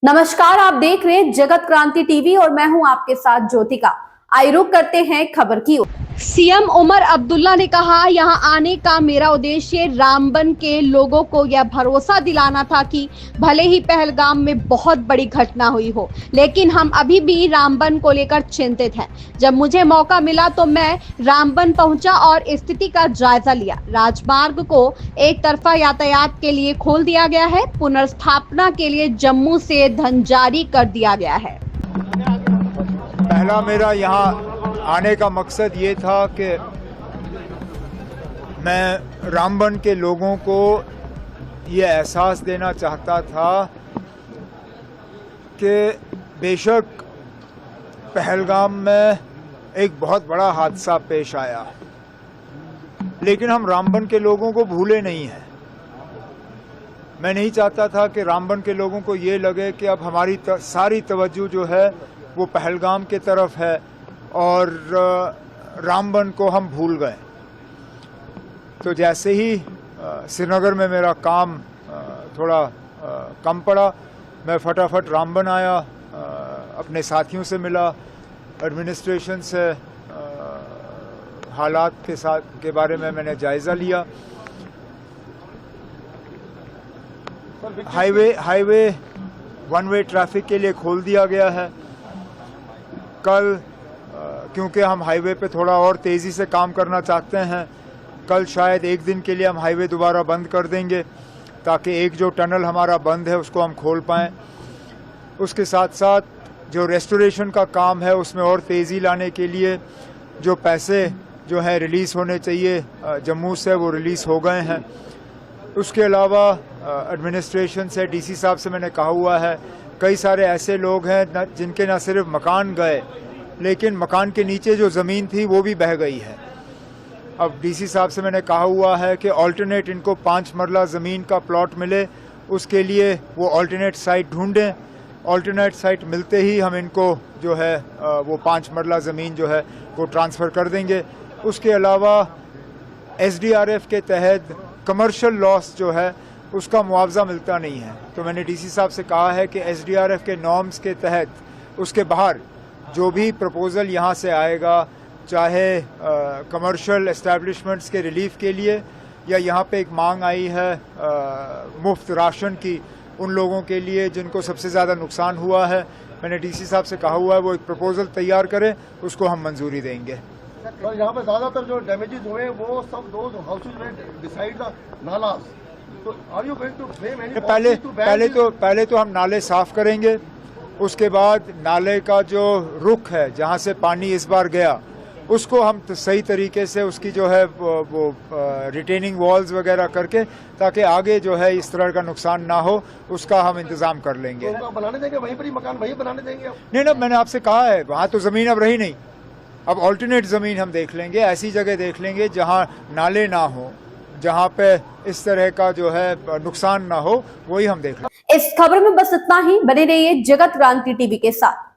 नमस्कार, आप देख रहे हैं जगत क्रांति टीवी और मैं हूं आपके साथ ज्योतिका। आइए रुक करते हैं खबर की ओर। सीएम उमर अब्दुल्ला ने कहा, यहां आने का मेरा उद्देश्य रामबन के लोगों को यह भरोसा दिलाना था कि भले ही पहलगाम में बहुत बड़ी घटना हुई हो, लेकिन हम अभी भी रामबन को लेकर चिंतित हैं। जब मुझे मौका मिला तो मैं रामबन पहुंचा और स्थिति का जायजा लिया। राजमार्ग को एक तरफा यातायात के लिए खोल दिया गया है। पुनर्स्थापना के लिए जम्मू से धन जारी कर दिया गया है। पहला मेरा यहाँ आने का मकसद ये था कि मैं रामबन के लोगों को ये एहसास देना चाहता था कि बेशक पहलगाम में एक बहुत बड़ा हादसा पेश आया, लेकिन हम रामबन के लोगों को भूले नहीं हैं। मैं नहीं चाहता था कि रामबन के लोगों को ये लगे कि अब हमारी सारी तवज्जो जो है वो पहलगाम के तरफ है और रामबन को हम भूल गए। तो जैसे ही श्रीनगर में मेरा काम थोड़ा कम पड़ा, मैं फटाफट रामबन आया, अपने साथियों से मिला, एडमिनिस्ट्रेशन से हालात के बारे में मैंने जायज़ा लिया। हाईवे वन वे ट्रैफिक के लिए खोल दिया गया है। कल क्योंकि हम हाईवे पे थोड़ा और तेज़ी से काम करना चाहते हैं, कल शायद एक दिन के लिए हम हाईवे दोबारा बंद कर देंगे ताकि एक जो टनल हमारा बंद है उसको हम खोल पाएँ। उसके साथ साथ जो रेस्टोरेशन का काम है उसमें और तेज़ी लाने के लिए जो पैसे जो है रिलीज़ होने चाहिए जम्मू से, वो रिलीज़ हो गए हैं। उसके अलावा एडमिनिस्ट्रेशन से, डीसी साहब से मैंने कहा हुआ है, कई सारे ऐसे लोग हैं जिनके न सिर्फ मकान गए, लेकिन मकान के नीचे जो ज़मीन थी वो भी बह गई है। अब डीसी साहब से मैंने कहा हुआ है कि ऑल्टरनेट इनको 5 मरला ज़मीन का प्लॉट मिले, उसके लिए वो ऑल्टरनेट साइट ढूंढें। ऑल्टरनेट साइट मिलते ही हम इनको जो है वो 5 मरला ज़मीन जो है वो ट्रांसफ़र कर देंगे। उसके अलावा SDRF के तहत कमर्शियल लॉस जो है उसका मुआवजा मिलता नहीं है, तो मैंने डीसी साहब से कहा है कि SDRF के नॉर्म्स के तहत उसके बाहर जो भी प्रपोज़ल यहाँ से आएगा, चाहे कमर्शियल एस्टैब्लिशमेंट्स के रिलीफ के लिए या यहाँ पे एक मांग आई है मुफ्त राशन की उन लोगों के लिए जिनको सबसे ज़्यादा नुकसान हुआ है, मैंने डीसी साहब से कहा हुआ है वो एक प्रपोज़ल तैयार करें, उसको हम मंजूरी देंगे। और यहाँ पे ज़्यादातर जो डैमेजेस हुए हैं वो सब दो हाउसेज में डिसाइड द नालास। तो are you going to blame any पहले तो हम नाले साफ करेंगे, उसके बाद नाले का जो रुख है जहाँ से पानी इस बार गया उसको हम सही तरीके से उसकी जो है वो रिटेनिंग वॉल्स वगैरह करके, ताकि आगे जो है इस तरह का नुकसान ना हो, उसका हम इंतज़ाम कर लेंगे। तो बनाने देंगे वहीं पर ही मकान वहीं बनाने देंगे आप? नहीं ना, मैंने आपसे कहा है वहाँ तो ज़मीन अब रही नहीं, अब ऑल्टरनेट ज़मीन हम देख लेंगे, ऐसी जगह देख लेंगे जहाँ नाले ना हो, जहाँ पे इस तरह का जो है नुकसान ना हो, वही हम देख लेंगे। इस खबर में बस इतना ही। बने रहिए जगत क्रांति टीवी के साथ।